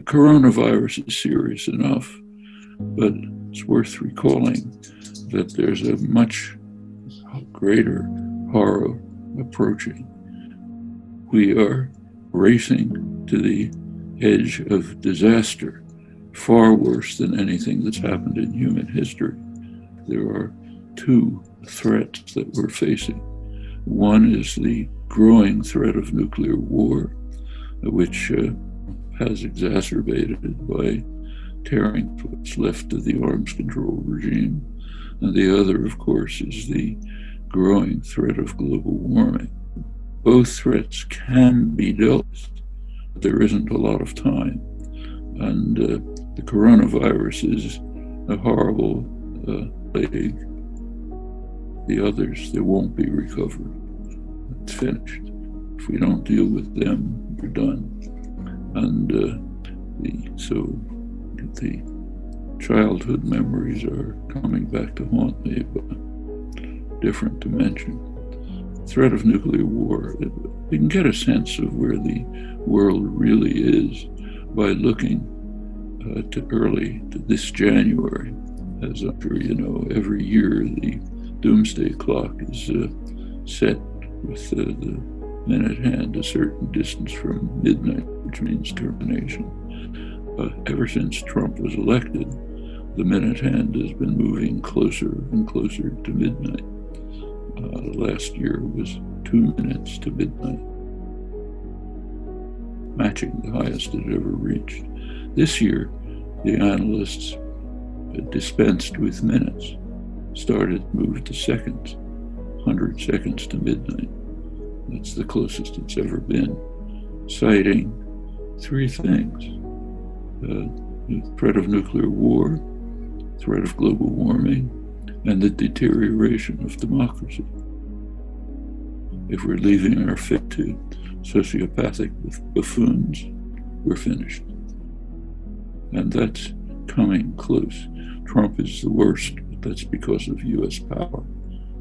The coronavirus is serious enough, but it's worth recalling that there's a much greater horror approaching. We are racing to the edge of disaster, far worse than anything that's happened in human history. There are two threats that we're facing. One is the growing threat of nuclear war, which has exacerbated by tearing what's left of the arms control regime. And the other, of course, is the growing threat of global warming. Both threats can be dealt with, but there isn't a lot of time. And the coronavirus is a horrible plague. The others, they won't be recovered. It's finished. If we don't deal with them, we're done. And so the childhood memories are coming back to haunt me, but a different dimension. Threat of nuclear war. We can get a sense of where the world really is by looking to this January. As I'm sure you know, every year the doomsday clock is set with the minute hand a certain distance from midnight, which means termination. Ever since Trump was elected, the minute hand has been moving closer and closer to midnight. Last year was 2 minutes to midnight, matching the highest it ever reached. This year, the analysts dispensed with minutes, started to move to seconds, 100 seconds to midnight. That's the closest it's ever been, citing three things: the threat of nuclear war, threat of global warming, and the deterioration of democracy. If we're leaving our fate to sociopathic buffoons, we're finished. And that's coming close. Trump is the worst, but that's because of U.S. power,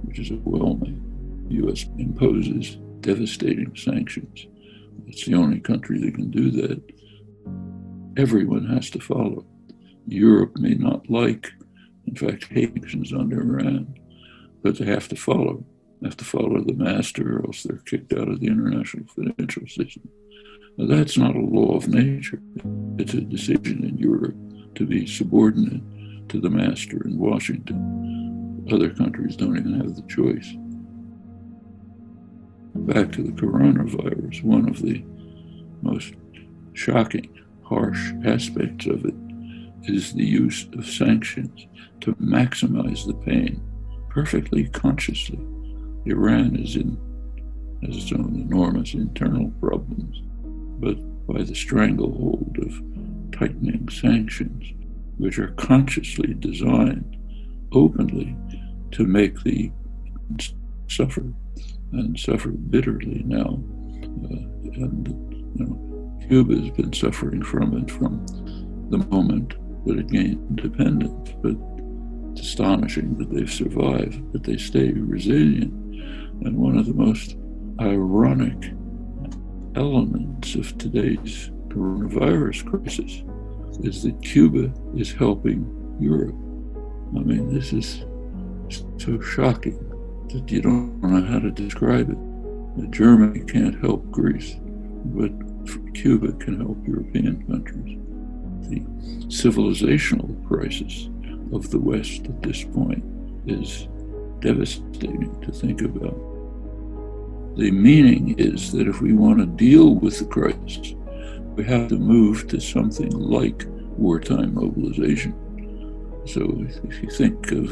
which is overwhelming. The U.S. imposes devastating sanctions. It's the only country that can do that. Everyone has to follow. Europe may not like, in fact, hate sanctions under Iran, but they have to follow. They have to follow the master, or else they're kicked out of the international financial system. Now, that's not a law of nature. It's a decision in Europe to be subordinate to the master in Washington. Other countries don't even have the choice. Back to the coronavirus, one of the most shocking, harsh aspects of it is the use of sanctions to maximize the pain, perfectly consciously. Iran has its own enormous internal problems, but by the stranglehold of tightening sanctions, which are consciously designed openly to make the suffer, and suffer bitterly now. Cuba has been suffering from it from the moment that it gained independence, but it's astonishing that they've survived, but they stay resilient. And one of the most ironic elements of today's coronavirus crisis is that Cuba is helping Europe. I mean, this is so shocking that you don't know how to describe it. Germany can't help Greece, but Cuba can help European countries. The civilizational crisis of the West at this point is devastating to think about. The meaning is that if we want to deal with the crisis, we have to move to something like wartime mobilization. So if you think of,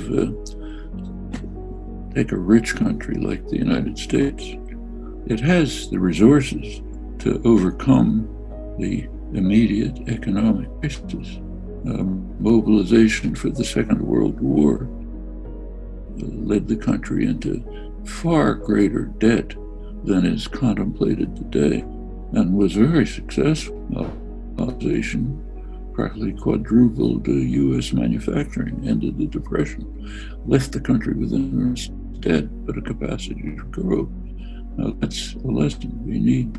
take a rich country like the United States, it has the resources to overcome the immediate economic crisis. Mobilization for the Second World War led the country into far greater debt than is contemplated today, and was very successful. Mobilization practically quadrupled U.S. manufacturing, ended the Depression, left the country with enormous debt, but a capacity to grow. Now that's a lesson. We need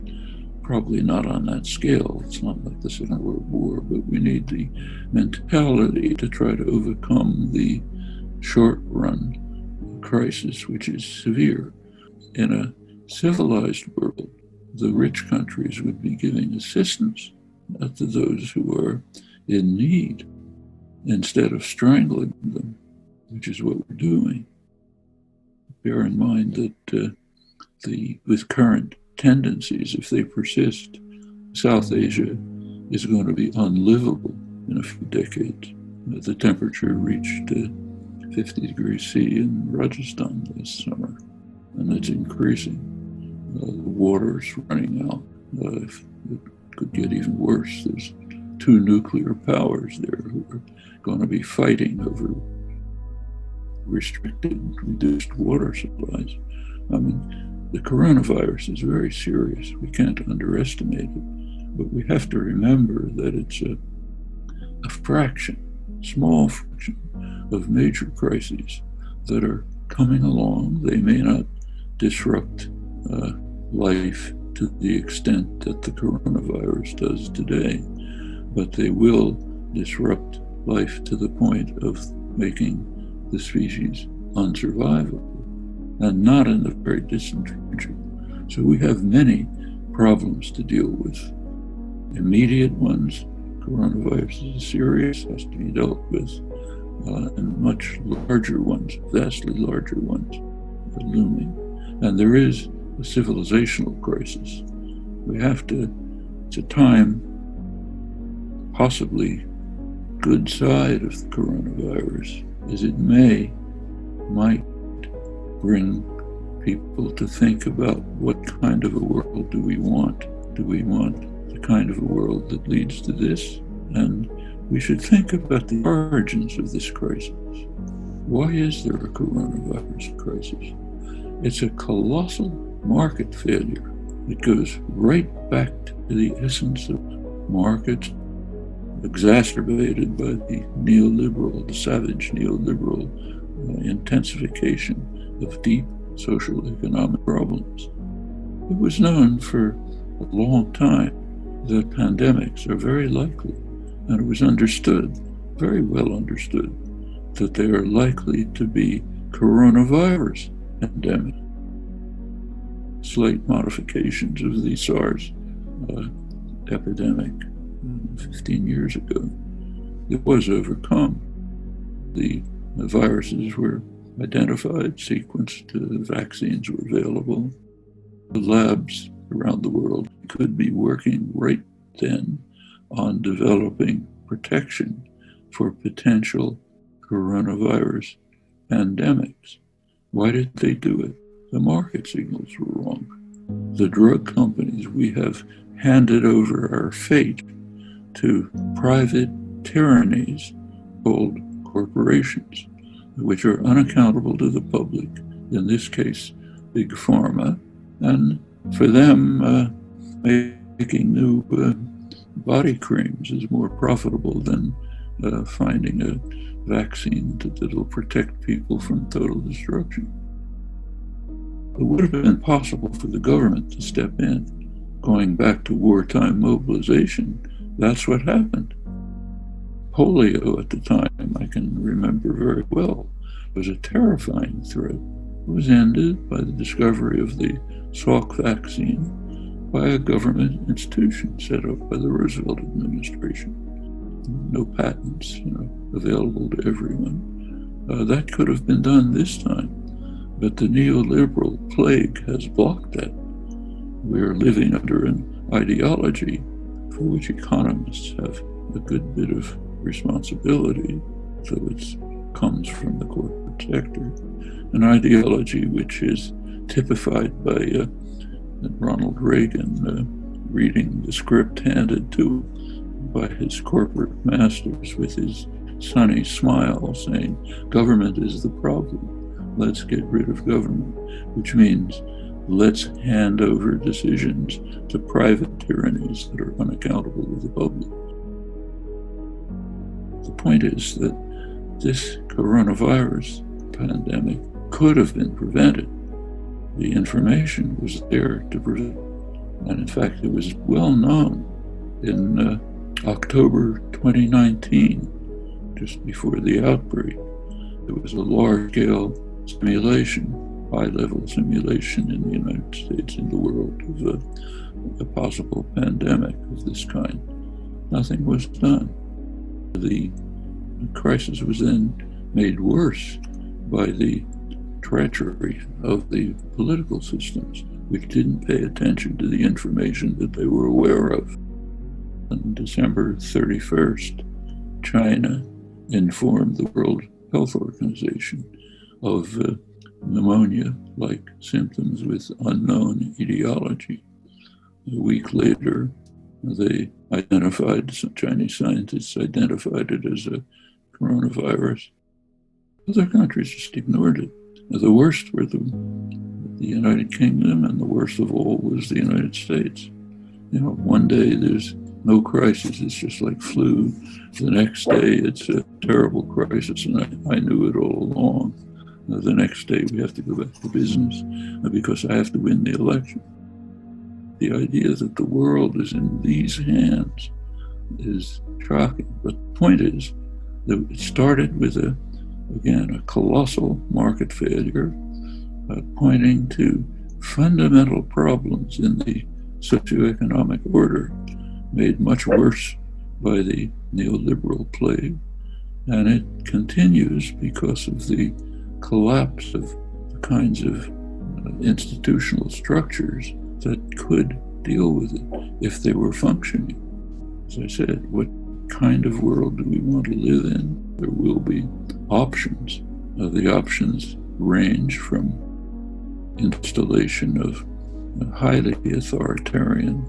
Probably not on that scale. It's not like the Second World War, but we need the mentality to try to overcome the short-run crisis, which is severe. In a civilized world, the rich countries would be giving assistance to those who are in need instead of strangling them, which is what we're doing. Bear in mind that with current tendencies, if they persist, South Asia is going to be unlivable in a few decades. The temperature reached 50 degrees C in Rajasthan this summer, and it's increasing. The water's running out. It could get even worse. There's 2 nuclear powers there who are going to be fighting over reduced water supplies. I mean, the coronavirus is very serious. We can't underestimate it, but we have to remember that it's a small fraction of major crises that are coming along. They may not disrupt life to the extent that the coronavirus does today, but they will disrupt life to the point of making the species unsurvivable, and not in the very distant future. So we have many problems to deal with. Immediate ones, coronavirus is serious, has to be dealt with, and much larger ones, vastly larger ones, are looming. And there is a civilizational crisis. It's a time, possibly good side of the coronavirus, is it might bring people to think about what kind of a world do we want? Do we want the kind of a world that leads to this? And we should think about the origins of this crisis. Why is there a coronavirus crisis? It's a colossal market failure. It goes right back to the essence of markets, exacerbated by the savage neoliberal intensification of deep social economic problems. It was known for a long time that pandemics are very likely, and it was understood, very well understood, that they are likely to be coronavirus pandemic. Slight modifications of the SARS epidemic 15 years ago. It was overcome. The viruses were identified, sequenced, vaccines were available. The labs around the world could be working right then on developing protection for potential coronavirus pandemics. Why did they do it? The market signals were wrong. The drug companies, we have handed over our fate to private tyrannies called corporations, which are unaccountable to the public, in this case, Big Pharma, and for them, making new body creams is more profitable than finding a vaccine that will protect people from total destruction. It would have been possible for the government to step in. Going back to wartime mobilization, that's what happened. Polio at the time, I can remember very well, was a terrifying threat. It was ended by the discovery of the Salk vaccine by a government institution set up by the Roosevelt administration. No patents, available to everyone. That could have been done this time, but the neoliberal plague has blocked that. We're living under an ideology for which economists have a good bit of responsibility, though it comes from the corporate sector, an ideology which is typified by Ronald Reagan reading the script handed to him by his corporate masters with his sunny smile saying, government is the problem, let's get rid of government, which means let's hand over decisions to private tyrannies that are unaccountable to the public. The point is that this coronavirus pandemic could have been prevented. The information was there to prevent. And in fact, it was well known in October 2019, just before the outbreak. There was a large-scale simulation, high-level simulation in the United States, in the world, of a possible pandemic of this kind. Nothing was done. The crisis was then made worse by the treachery of the political systems, which didn't pay attention to the information that they were aware of. On December 31st, China informed the World Health Organization of pneumonia-like symptoms with unknown etiology. A week later, Chinese scientists identified it as a coronavirus. Other countries just ignored it. The worst were the United Kingdom, and the worst of all was the United States. One day there's no crisis, it's just like flu. The next day it's a terrible crisis, and I knew it all along. The next day we have to go back to business because I have to win the election. The idea that the world is in these hands is shocking. But the point is that it started with a colossal market failure, pointing to fundamental problems in the socioeconomic order, made much worse by the neoliberal plague. And it continues because of the collapse of the kinds of institutional structures that could deal with it if they were functioning. As I said, what kind of world do we want to live in? There will be options. The options range from installation of highly authoritarian,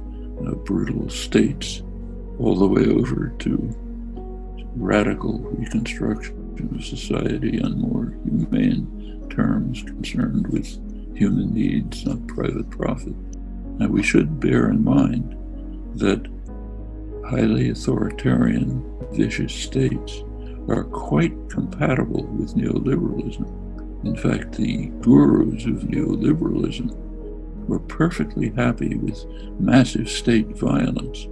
brutal states, all the way over to radical reconstruction of society on more humane terms concerned with human needs, not private profit. And we should bear in mind that highly authoritarian, vicious states are quite compatible with neoliberalism. In fact, the gurus of neoliberalism were perfectly happy with massive state violence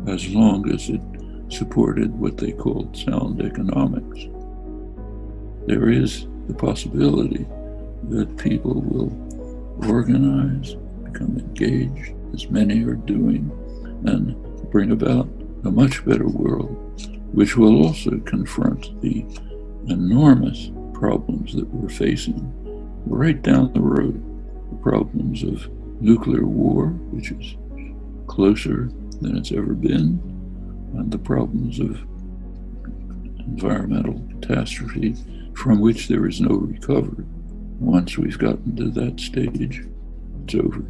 as long as it supported what they called sound economics. There is the possibility that people will organize, become engaged, as many are doing, and bring about a much better world, which will also confront the enormous problems that we're facing right down the road. The problems of nuclear war, which is closer than it's ever been, and the problems of environmental catastrophe from which there is no recovery. Once we've gotten to that stage, it's over.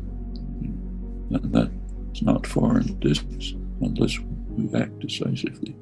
And that's not far in the distance unless we act decisively.